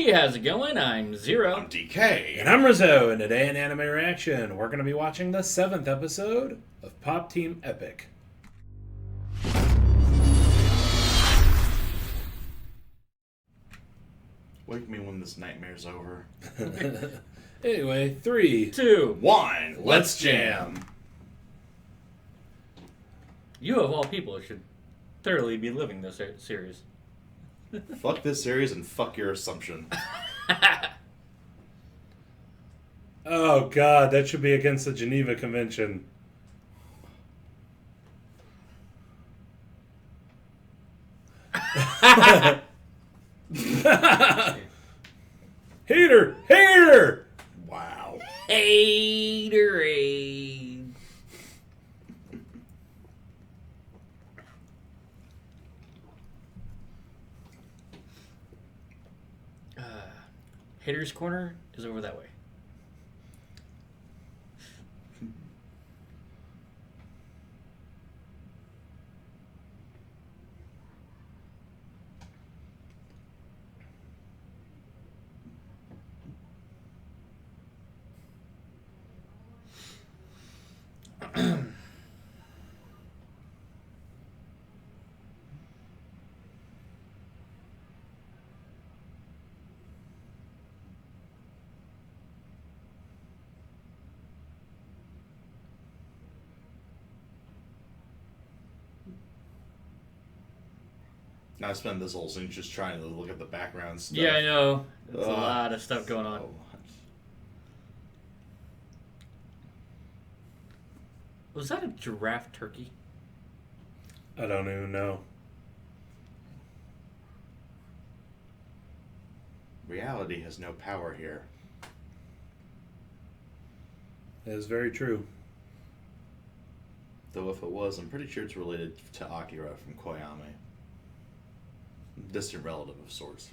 Hey, how's it going? I'm Zero. I'm DK. And I'm Rizzo, and today in Anime Reaction, we're going to be watching the 7th episode of Pop Team Epic. Wake me when this nightmare's over. Anyway, 3, 2. 1. Let's jam. You of all people should thoroughly be living this series. Fuck this series and fuck your assumption. Oh god, that should be against the Geneva Convention. Hater! Hater! Wow. Haterade. Hater's Corner is over that way. Now I spend this whole scene just trying to look at the background stuff. Yeah, I know. There's a Ugh. lot of stuff going on. So much. Was that a giraffe turkey? I don't even know. Reality has no power here. That is very true. Though if it was, I'm pretty sure it's related to Akira from Koyame. Distant relative of sorts.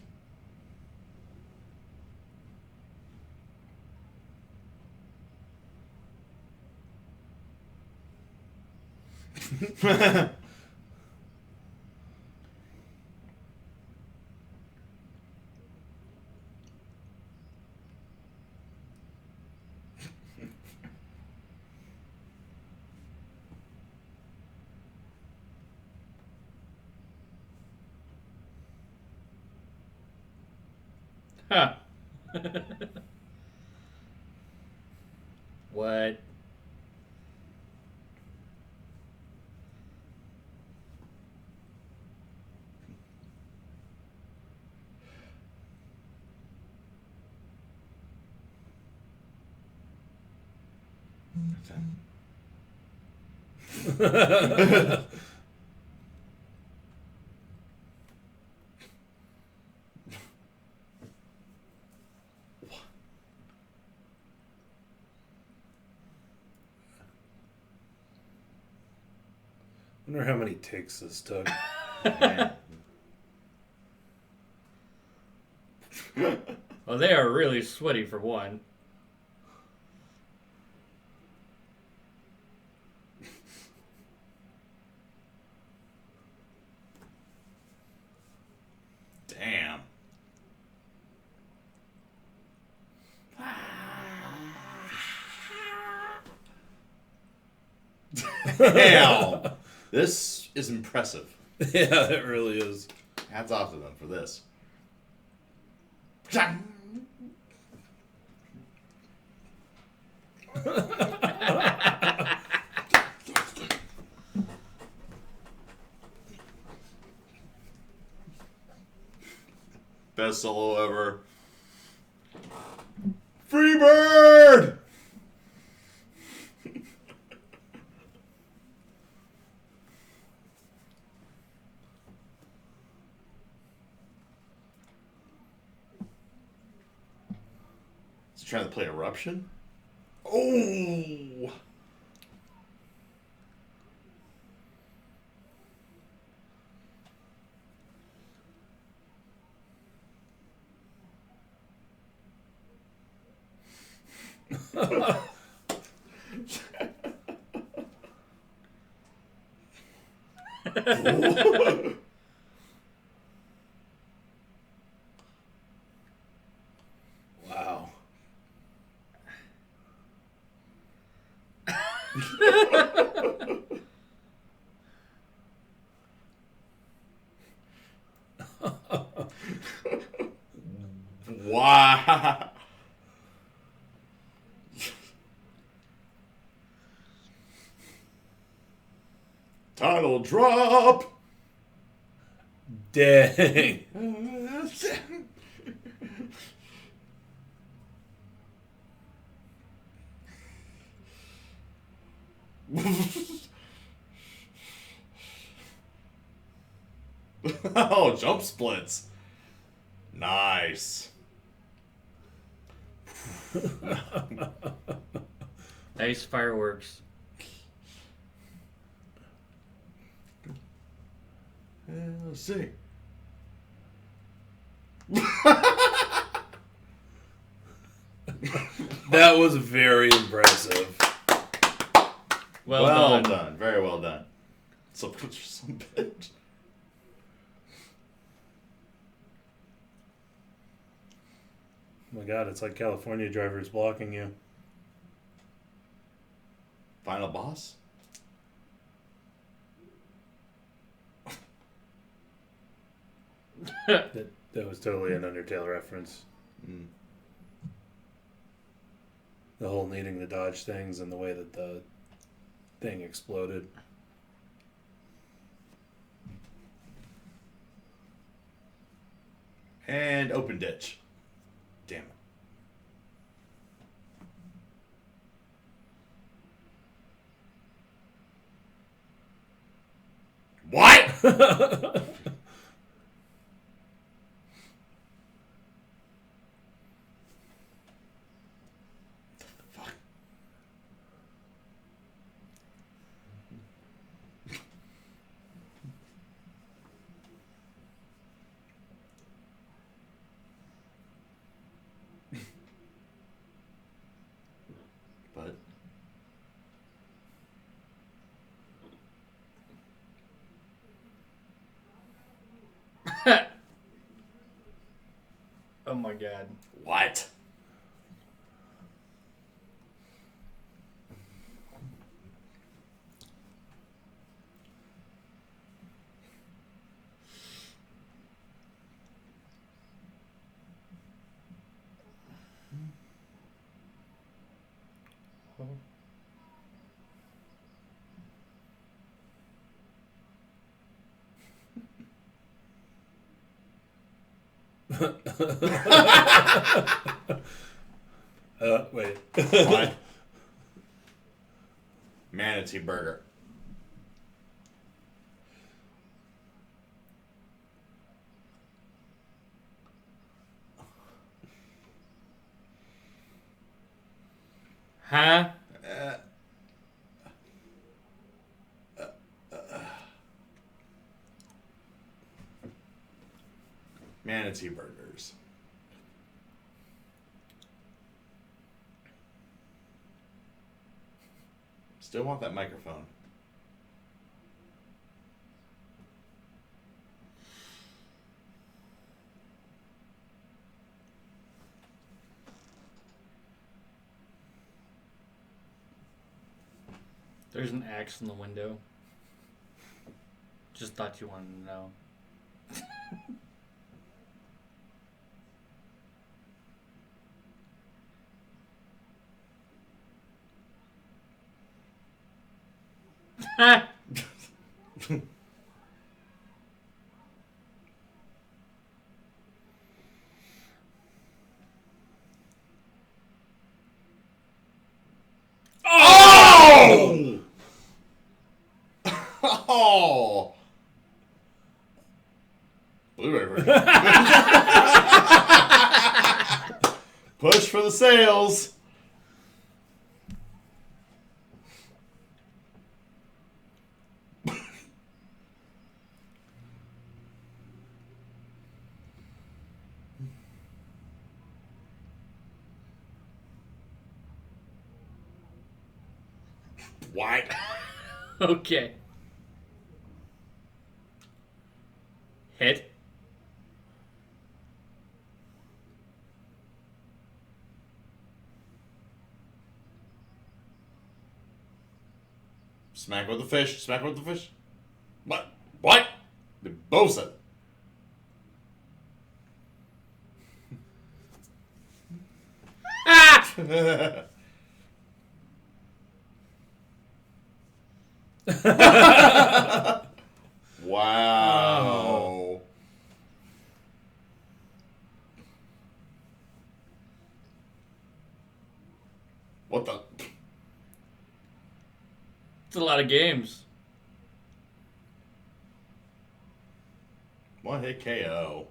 Huh. What? Wonder how many takes this took. Well, they are really sweaty for one. Damn. Damn. This is impressive. Yeah, it really is. Hats off to them for this. Best solo ever. Freebird! Is he trying to play Eruption? Oh! Wow. Title drop. Dang. Oh, jump splits. Nice. Nice fireworks. Let's see. That was very impressive. Well done. Done. Very well done. So, some bitch. Oh my god, it's like California drivers blocking you. Final boss? That was totally an Undertale reference. Mm. The whole needing to dodge things and the way that the thing exploded. And open ditch. Damn it. What? Fuck. But Oh my god. what? Wait. What? Manatee burger. Huh? Manatee burgers. Still want that microphone. There's an axe in the window. Just thought you wanted to know. Oh! Oh! Blu-ray version. Push for the sales. What? Okay. Hit. Smack with the fish. Smack with the fish. What? What? The bosun. Wow. What the? It's a lot of games. One hit KO.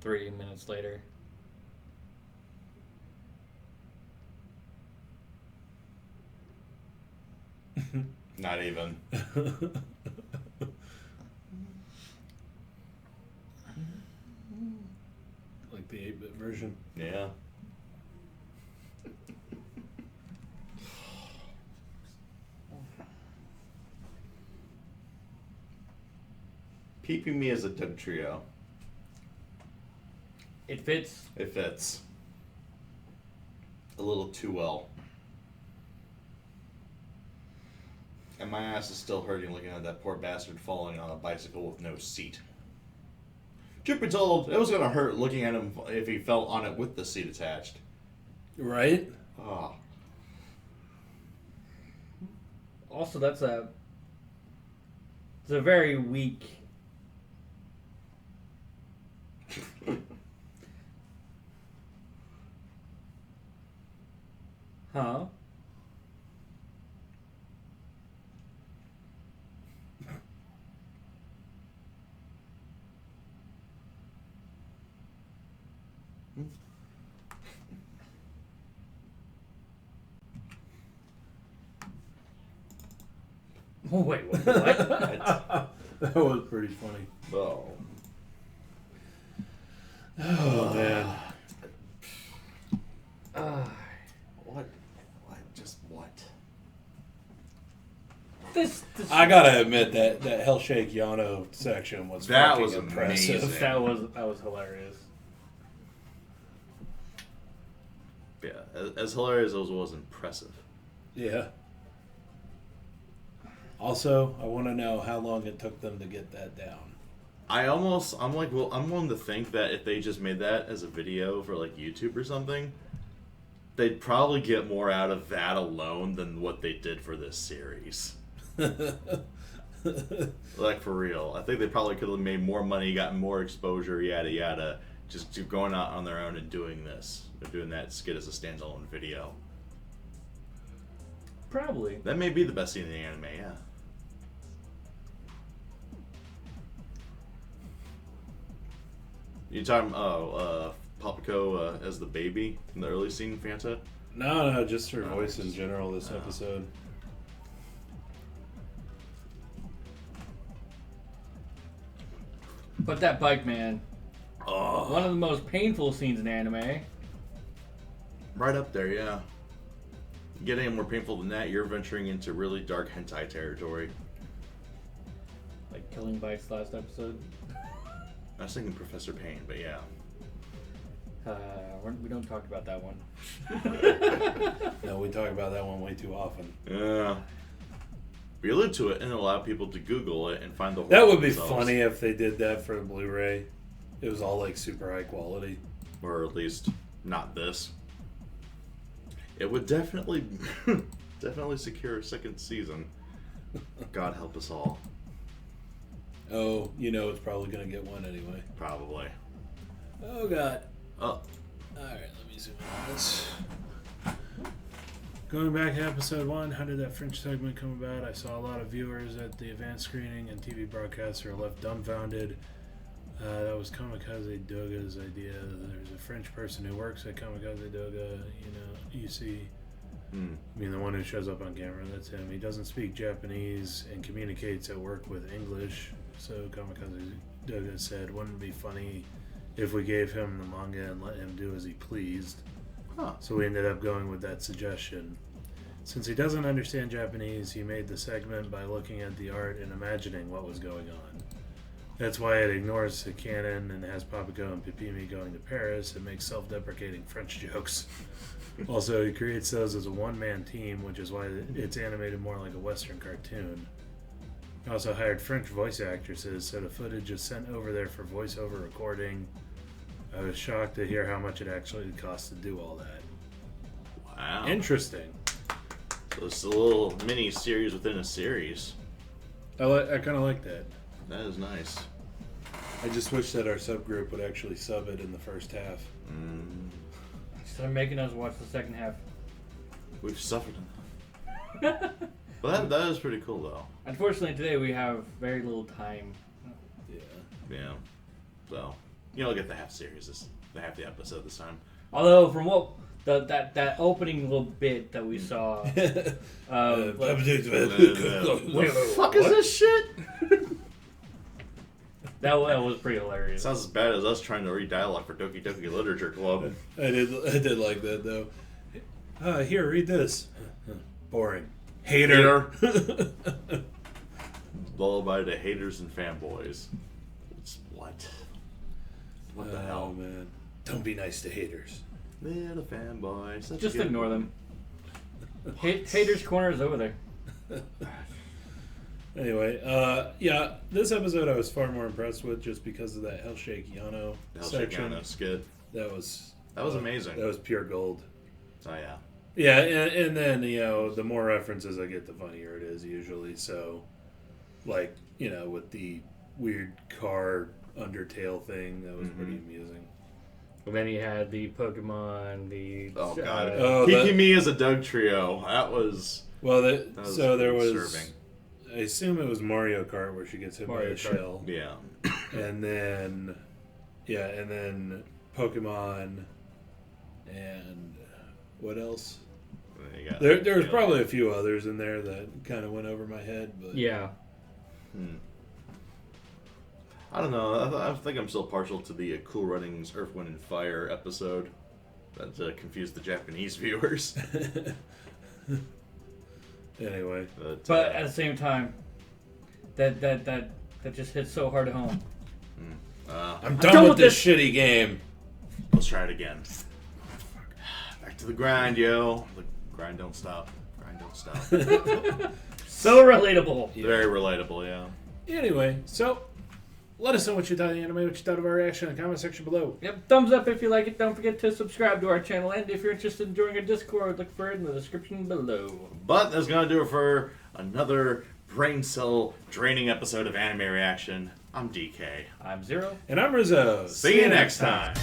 Three minutes later. Not even. Like the 8-bit version. Yeah. Peeping Me is a Doug trio. It fits. It fits. A little too well. And my ass is still hurting looking at that poor bastard falling on a bicycle with no seat. Truth be told, it was going to hurt looking at him if he fell on it with the seat attached. Right? Ah. Also, it's a very weak. Huh? Oh, wait, what? That was pretty funny. Oh. Oh, man. What? Just what? This I gotta admit that Hellshake Yano section was That fucking was impressive. amazing. that was hilarious. Yeah, as hilarious as it was impressive. Yeah. Also, I want to know how long it took them to get that down. I'm willing to think that if they just made that as a video for like YouTube or something, they'd probably get more out of that alone than what they did for this series. Like, for real. I think they probably could have made more money, gotten more exposure, yada yada, just going out on their own and doing this. Or doing that skit as a standalone video. Probably. That may be the best scene in the anime, yeah. You talking Papaco as the baby in the early scene, Fanta? No, just her voice in general this episode. But that bike man, Oh, one of the most painful scenes in anime. right up there, yeah. Get any more painful than that, you're venturing into really dark hentai territory. Like killing bikes last episode. I was thinking Professor Payne, but yeah. We don't talk about that one. No, we talk about that one way too often. Yeah. We allude to it and allow people to Google it and find the That horror would be themselves. funny if they did that for a Blu-ray. It was all like super high quality. Or at least not this. It would definitely secure a second season. God help us all. Oh, it's probably going to get one anyway. Probably. Oh, God. Oh. Alright, let me zoom in on this. Going back to episode 1, how did that French segment come about? I saw a lot of viewers at the advanced screening and TV broadcasts are left dumbfounded. That was Kamikaze Doga's idea. There's a French person who works at Kamikaze Doga, you see. I mean, the one who shows up on camera, that's him. He doesn't speak Japanese and communicates at work with English. So Kamikaze Doga said, wouldn't it be funny if we gave him the manga and let him do as he pleased? Huh. So we ended up going with that suggestion. Since he doesn't understand Japanese, he made the segment by looking at the art and imagining what was going on. That's why it ignores the canon and has Papago and Pipimi going to Paris and makes self-deprecating French jokes. Also, he creates those as a one-man team, which is why it's animated more like a Western cartoon. Also hired French voice actresses, so the footage is sent over there for voiceover recording. I was shocked to hear how much it actually costs to do all that. Wow. Interesting. So it's a little mini series within a series. I kind of like that. That is nice. I just wish that our subgroup would actually sub it in the first half. Instead of making us watch the second half. We've suffered enough. Well, that is pretty cool, though. Unfortunately, today we have very little time. Yeah. So, you don't get the half series, the half the episode this time. Although, from what that opening little bit that we saw, What the fuck is this shit? that was pretty hilarious. Sounds as bad as us trying to read dialogue for Doki Doki Literature Club. I did like that though. Here, read this. Boring. Hater. Lullaby to haters and fanboys. What? What the hell? Man. Don't be nice to haters. Little fanboys. Just ignore them. Haters' Corner is over there. Anyway, yeah, this episode I was far more impressed with just because of that Hellshake Yano section. Yano skit. That was amazing. That was pure gold. Oh yeah. Yeah, and then, the more references I get, the funnier it is usually. So, like, with the weird car Undertale thing, that was pretty amusing. And then he had the Pokemon, Oh god. Kiki as a Doug trio. That was... Well, there was... Serving. I assume it was Mario Kart where she gets hit by a shell. Yeah. And then Pokemon, and what else? There was probably a few others in there that kind of went over my head, but yeah. I don't know. I think I'm still partial to the Cool Runnings Earth, Wind, and Fire episode that confused the Japanese viewers. Anyway, but at the same time, that just hits so hard at home. I'm done with this shitty game. Let's try it again. Back to the grind, yo. The grind don't stop. Grind don't stop. So relatable. Yeah. Very relatable, yeah. Anyway, so let us know what you thought of the anime, what you thought of our reaction in the comment section below. Yep, thumbs up if you like it. Don't forget to subscribe to our channel. And if you're interested in joining our Discord, look for it in the description below. But that's going to do it for another brain cell draining episode of Anime Reaction. I'm DK. I'm Zero. And I'm Rizzo. See you next time.